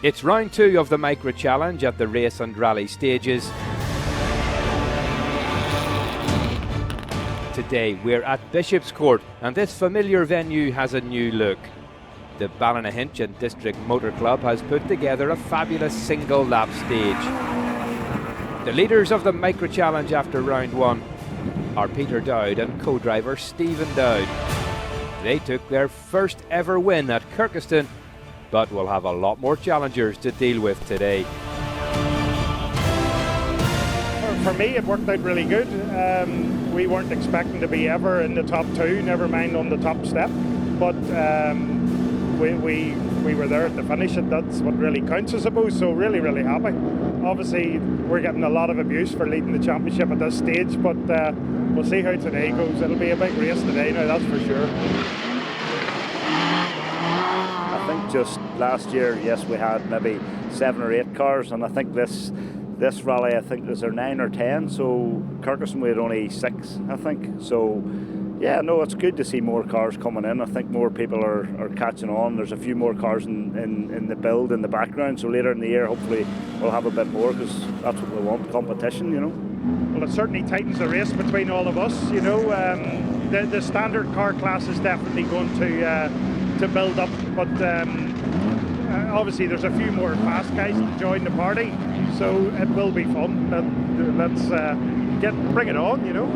It's round 2 of the Micra Challenge at the race and rally stages. Today we're at Bishopscourt, and this familiar venue has a new look. The Ballynahinch and District Motor Club has put together a fabulous single lap stage. The leaders of the Micra Challenge after round 1 are Peter Dowd and co-driver Stephen Dowd. They took their first ever win at Kirkeston, but will have a lot more challengers to deal with today. For me, it worked out really good. We weren't expecting to be ever in the top 2, never mind on the top step, but we were there at the finish, and that's what really counts, I suppose. So really happy. Obviously, we're getting a lot of abuse for leading the championship at this stage, but we'll see how today goes. It'll be a big race today now, that's for sure. I think just last year, yes, we had maybe 7 or 8 cars, and I think this rally, I think, is there 9 or 10. So Kirkeston we had only 6, I think. So yeah, no, it's good to see more cars coming in. I think more people are catching on. There's a few more cars in the build in the background. So later in the year, hopefully, we'll have a bit more, because that's what we want, competition, you know. Well, it certainly tightens the race between all of us, you know. The standard car class is definitely going to build up, but obviously there's a few more fast guys to join the party, so it will be fun. Let's bring it on, you know.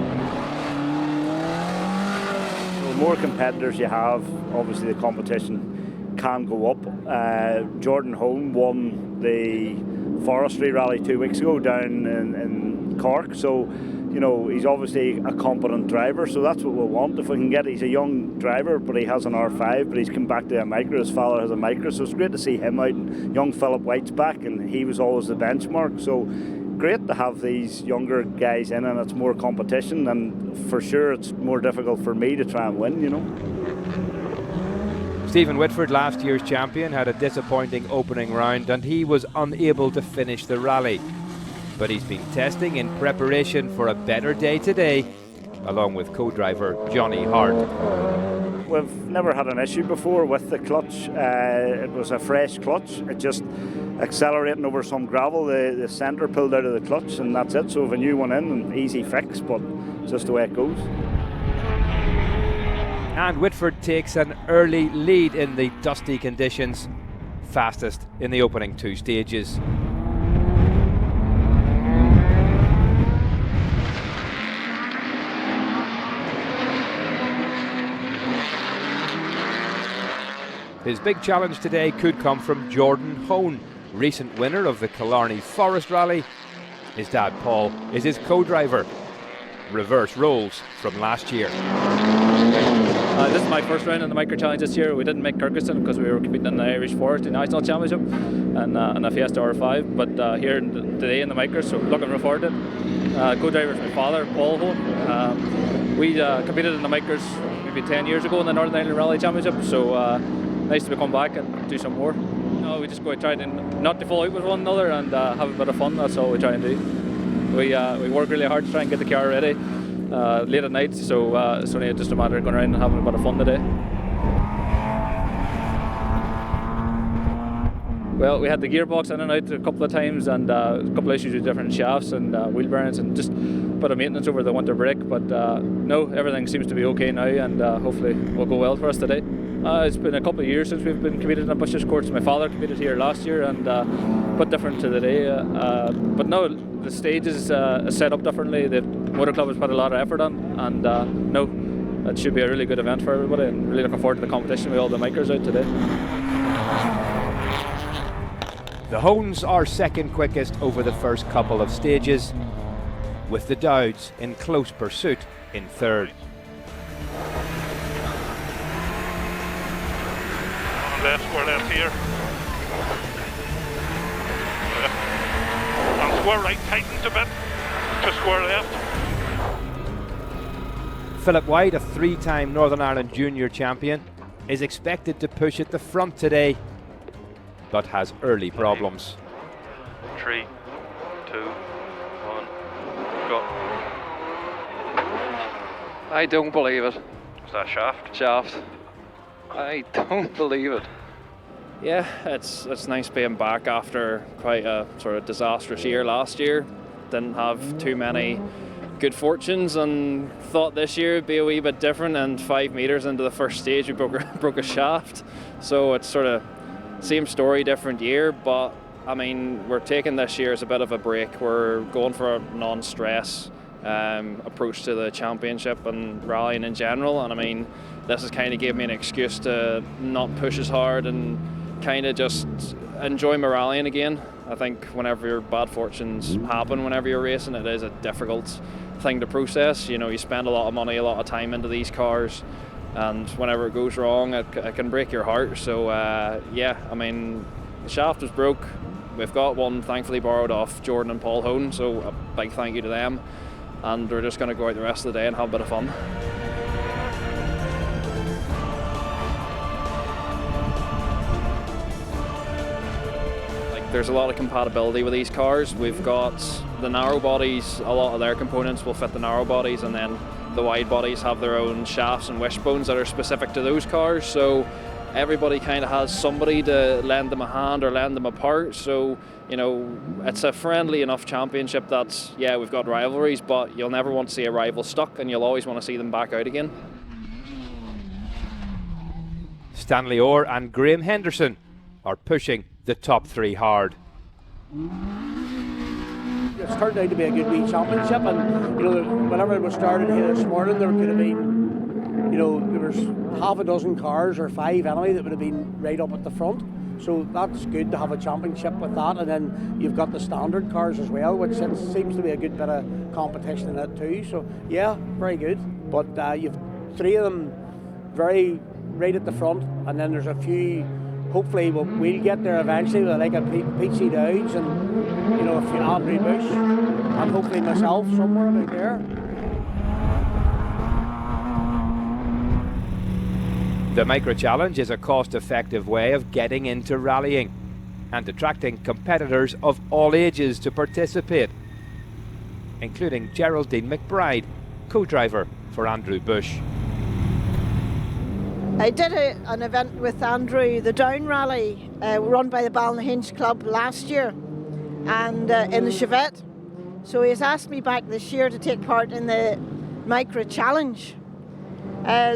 The more competitors you have, obviously the competition can go up. Jordan Hone won the forestry rally 2 weeks ago down in Cork, so you know, he's obviously a competent driver, so that's what we want. If we can get, he's a young driver, but he has an R5, but he's come back to a Micra. His father has a Micra, so it's great to see him out. And young Philip White's back, and he was always the benchmark. So great to have these younger guys in, and it's more competition. And for sure, it's more difficult for me to try and win, you know. Stephen Whitford, last year's champion, had a disappointing opening round, and he was unable to finish the rally. But he's been testing in preparation for a better day today, along with co-driver Johnny Hart. We've never had an issue before with the clutch. It was a fresh clutch. It just accelerating over some gravel, the centre pulled out of the clutch, and that's it. So if a new one in, an easy fix, but it's just the way it goes. And Whitford takes an early lead in the dusty conditions, fastest in the opening 2 stages. His big challenge today could come from Jordan Hone, recent winner of the Killarney Forest Rally. His dad, Paul, is his co-driver. Reverse roles from last year. This is my first round in the Micra Challenge this year. We didn't make Kirkeston because we were competing in the Irish Forestry National Championship and a Fiesta R5, but here today in the Micra, so looking forward to it. Co-driver is my father, Paul Hone. We competed in the Micras maybe 10 years ago in the Northern Ireland Rally Championship, so nice to come back and do some more. No, we just go try not to fall out with one another and have a bit of fun. That's all we try and do. We work really hard to try and get the car ready late at night, so it's only just a matter of going around and having a bit of fun today. Well, we had the gearbox in and out a couple of times, and a couple of issues with different shafts and wheel bearings, and just a bit of maintenance over the winter break. But no, everything seems to be okay now, and hopefully will go well for us today. It's been a couple of years since we've been competing in Bishopscourt. My father competed here last year, and a bit different to today. But no, the stage is set up differently. The motor club has put a lot of effort on, and no, it should be a really good event for everybody, and really looking forward to the competition with all the Micras out today. The Hones are second quickest over the first couple of stages, with the Dowds in close pursuit in third. Square left here. And square right tightens a bit to square left. Philip White, a 3-time Northern Ireland Junior champion, is expected to push at the front today, but has early problems. 3, 2, 1, go. I don't believe it. Is that shaft? Shaft. I don't believe it. Yeah, it's nice being back after quite a sort of disastrous year last year. Didn't have too many good fortunes and thought this year would be a wee bit different, and 5 metres into the first stage we broke a shaft. So it's sort of same story, different year, but I mean, we're taking this year as a bit of a break. We're going for a non-stress approach to the championship and rallying in general, and I mean, this has kind of gave me an excuse to not push as hard and kind of just enjoy my rallying again. I think whenever your bad fortunes happen, whenever you're racing, it is a difficult thing to process. You know, you spend a lot of money, a lot of time into these cars, and whenever it goes wrong, it can break your heart. So yeah, I mean, the shaft was broke. We've got one thankfully borrowed off Jordan and Paul Hone, so a big thank you to them. And we're just going to go out the rest of the day and have a bit of fun. There's a lot of compatibility with these cars. We've got the narrow bodies, a lot of their components will fit the narrow bodies, and then the wide bodies have their own shafts and wishbones that are specific to those cars. So everybody kind of has somebody to lend them a hand or lend them a part. So, you know, it's a friendly enough championship that, yeah, we've got rivalries, but you'll never want to see a rival stuck, and you'll always want to see them back out again. Stanley Orr and Graham Henderson are pushing the top 3 hard. It's turned out to be a good wee championship, and you know, whenever it was started here this morning, there could have been, you know, there was half a dozen cars or 5 anyway that would have been right up at the front. So that's good to have a championship with that, and then you've got the standard cars as well, which seems to be a good bit of competition in that too. So yeah, very good. But you've 3 of them very right at the front, and then there's a few. Hopefully we'll get there eventually with like a Peachy Dowds and, you know, a few Andrew Bush, and hopefully myself somewhere about there. The Micra Challenge is a cost-effective way of getting into rallying and attracting competitors of all ages to participate, including Geraldine McBride, co-driver for Andrew Bush. I did an event with Andrew, the Down Rally, run by the Ballynahinch Club last year, and in the Chevette. So he has asked me back this year to take part in the Micra Challenge.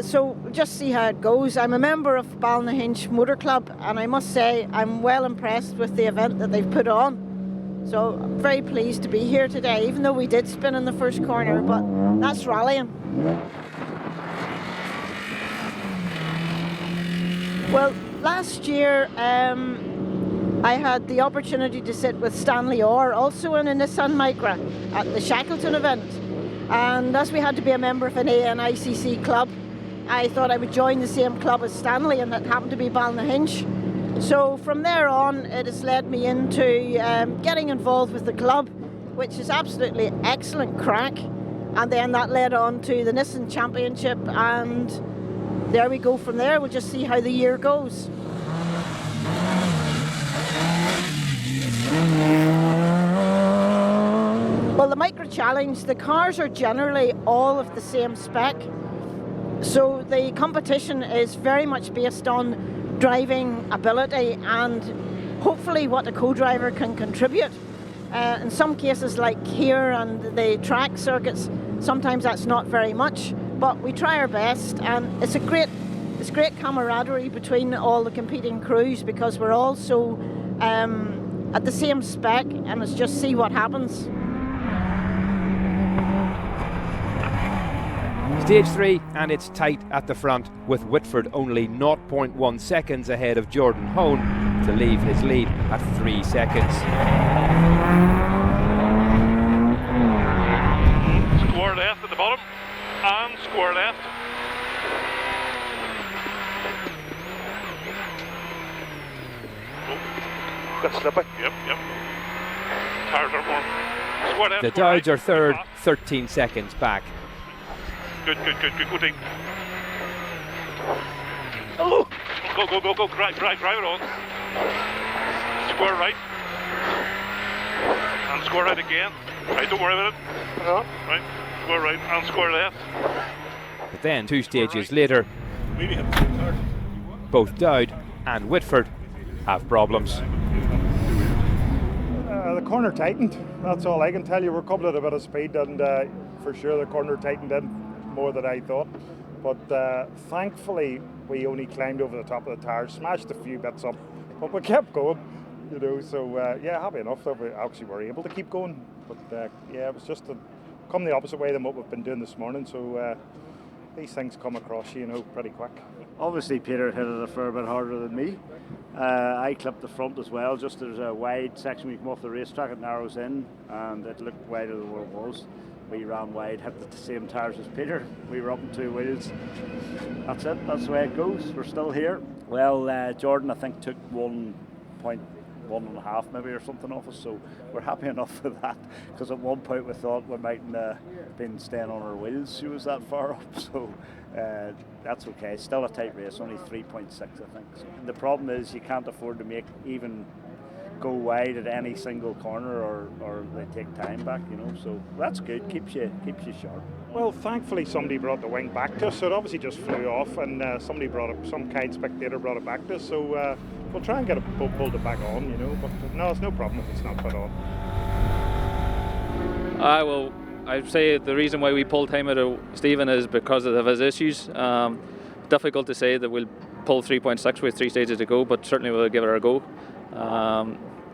So we'll just see how it goes. I'm a member of Ballynahinch Motor Club, and I must say I'm well impressed with the event that they've put on. So I'm very pleased to be here today, even though we did spin in the first corner, but that's rallying. Well, last year I had the opportunity to sit with Stanley Orr, also in a Nissan Micra, at the Shackleton event. And as we had to be a member of an ANICC club, I thought I would join the same club as Stanley, and that happened to be Ballynahinch. So from there on, it has led me into getting involved with the club, which is absolutely excellent crack. And then that led on to the Nissan Championship, and there we go from there. We'll just see how the year goes. Well, the Micra Challenge, the cars are generally all of the same spec. So the competition is very much based on driving ability and hopefully what a co-driver can contribute. In some cases, like here and the track circuits, sometimes that's not very much. But we try our best, and it's great camaraderie between all the competing crews, because we're all so at the same spec, and let's just see what happens. Stage 3, and it's tight at the front, with Whitford only 0.1 seconds ahead of Jordan Hone to leave his lead at 3 seconds. Square left at the bottom. And square left. Oh. That's slippy. Yep. Tires are warm. Square left. The Dowds are third, 13 seconds back. Good, Dean. Oh! Go. Drive it on. Square right. And square right again. Right, don't worry about it. Right. Square right and square left. But then 2 stages later, both Dowd and Whitford have problems. The corner tightened, that's all I can tell you. We're coming at a bit of speed, and for sure the corner tightened in more than I thought. But thankfully we only climbed over the top of the tires, smashed a few bits up, but we kept going, you know. So yeah, happy enough that we actually were able to keep going. But yeah, it was just come the opposite way than what we've been doing this morning. So these things come across you know, pretty quick. Obviously Peter hit it a fair bit harder than me. I clipped the front as well, just there's a wide section we come off the racetrack, it narrows in and it looked wider than what it was. We ran wide, hit the same tyres as Peter. We were up in 2 wheels. That's it, that's the way it goes. We're still here. Well, Jordan I think took 1.5 maybe or something off us, so we're happy enough with that, because at one point we thought we mightn't been staying on our wheels, she was that far up, so that's okay. Still a tight race, only 3.6 I think. So the problem is you can't afford to make even go wide at any single corner or they take time back, you know, so that's good, keeps you sharp. Well, thankfully somebody brought the wing back to us, so it obviously just flew off, and somebody brought it, some kind spectator brought it back to us, so we'll try and get it pulled it back on, you know, but no, it's no problem if it's not put on. Well, I'd say the reason why we pulled time out of Stephen is because of his issues. Difficult to say that we'll pull 3.6 with 3 stages to go, but certainly we'll give it a go.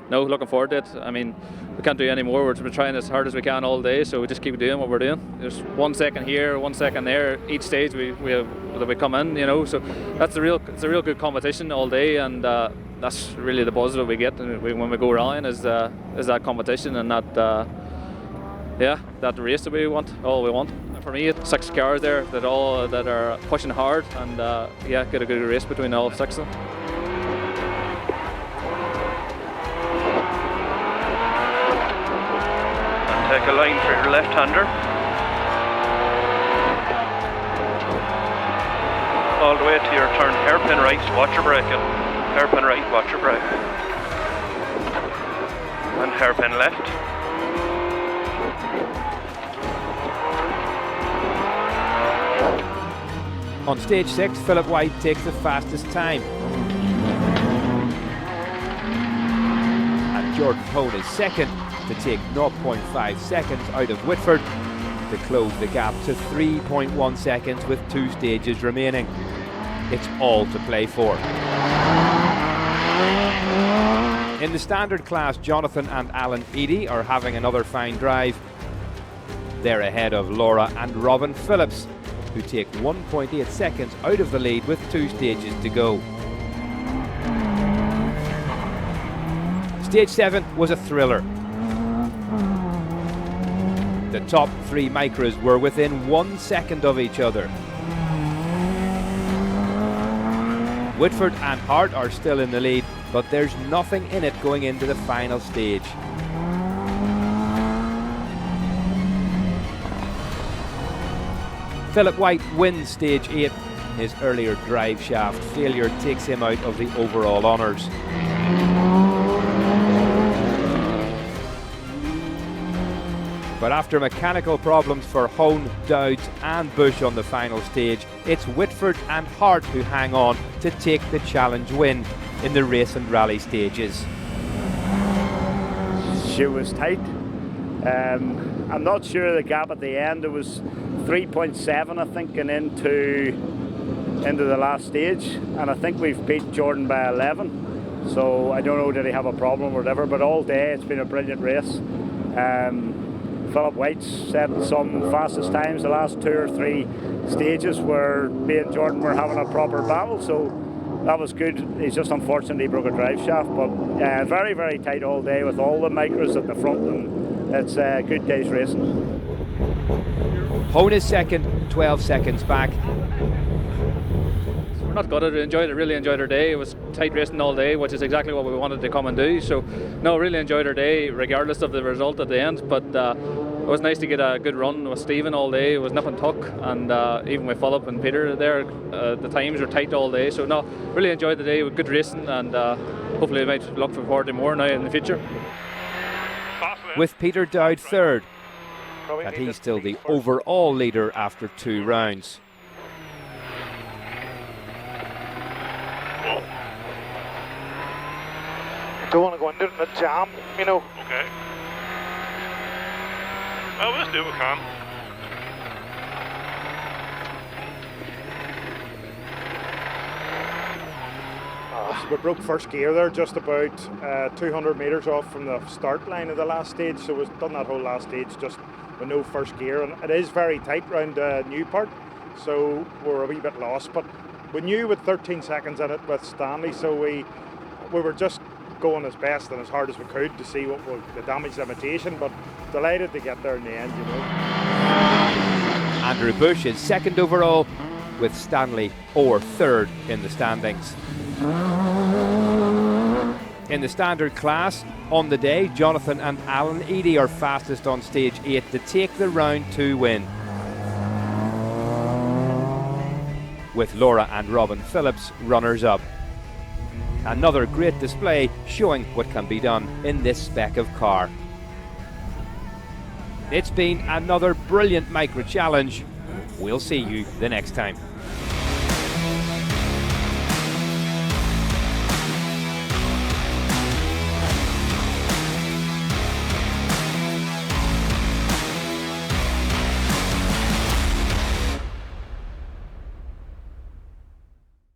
No, looking forward to it. I mean, we can't do any more. We're trying as hard as we can all day, so we just keep doing what we're doing. There's 1 second here, 1 second there. Each stage we come in, you know. So it's a real good competition all day, and that's really the buzz that we get when we go rallying is that competition and that race that we want. All we want. For me, it's 6 cars there that are pushing hard, and get a good race between all 6 of them. Take a line for your left-hander. All the way to your turn, hairpin right, watch your braking. Hairpin right, watch your brake. And hairpin left. On stage 6, Philip White takes the fastest time. And Jordan Hone is second, to take 0.5 seconds out of Whitford to close the gap to 3.1 seconds with 2 stages remaining. It's all to play for. In the standard class, Jonathan and Alan Eadie are having another fine drive. They're ahead of Laura and Robin Phillips, who take 1.8 seconds out of the lead with 2 stages to go. Stage 7 was a thriller. The top 3 Micras were within 1 second of each other. Whitford and Hart are still in the lead, but there's nothing in it going into the final stage. Philip White wins stage 8. His earlier drive shaft failure takes him out of the overall honours. But after mechanical problems for Hone, Dowds and Bush on the final stage, it's Whitford and Hart who hang on to take the challenge win in the race and rally stages. She was tight. I'm not sure the gap at the end. It was 3.7 I think and into the last stage, and I think we've beat Jordan by 11. So I don't know, did he have a problem or whatever, but all day it's been a brilliant race. Philip White set some fastest times the last 2 or 3 stages where me and Jordan were having a proper battle, so that was good. He's just unfortunate he broke a drive shaft, but very, very tight all day with all the Micras at the front, and it's a good day's racing. Hone is second, 12 seconds back. We're not gutted, really enjoyed our day. It was tight racing all day, which is exactly what we wanted to come and do. So, no, really enjoyed our day, regardless of the result at the end. But it was nice to get a good run with Stephen all day. It was nip and tuck, and even with Philip and Peter there, the times were tight all day. So, no, really enjoyed the day with good racing, and hopefully we might look forward to more now in the future. With Peter Dowd third, and he's still the overall leader after 2 rounds. Don't want to go into it in a jam, you know. Okay. Well, we'll just do what we can. We broke first gear there just about 200 metres off from the start line of the last stage, so we've done that whole last stage just with no first gear, and it is very tight round the new part, so we're a wee bit lost, but we knew with 13 seconds in it with Stanley, so we were just going as best and as hard as we could to see what the damage limitation, but delighted to get there in the end, you know. Andrew Bush is second overall, with Stanley Orr third in the standings. In the standard class, on the day, Jonathan and Alan Eadie are fastest on stage 8 to take the round 2 win, with Laura and Robin Phillips runners-up. Another great display showing what can be done in this spec of car. It's been another brilliant Micra challenge. We'll see you the next time.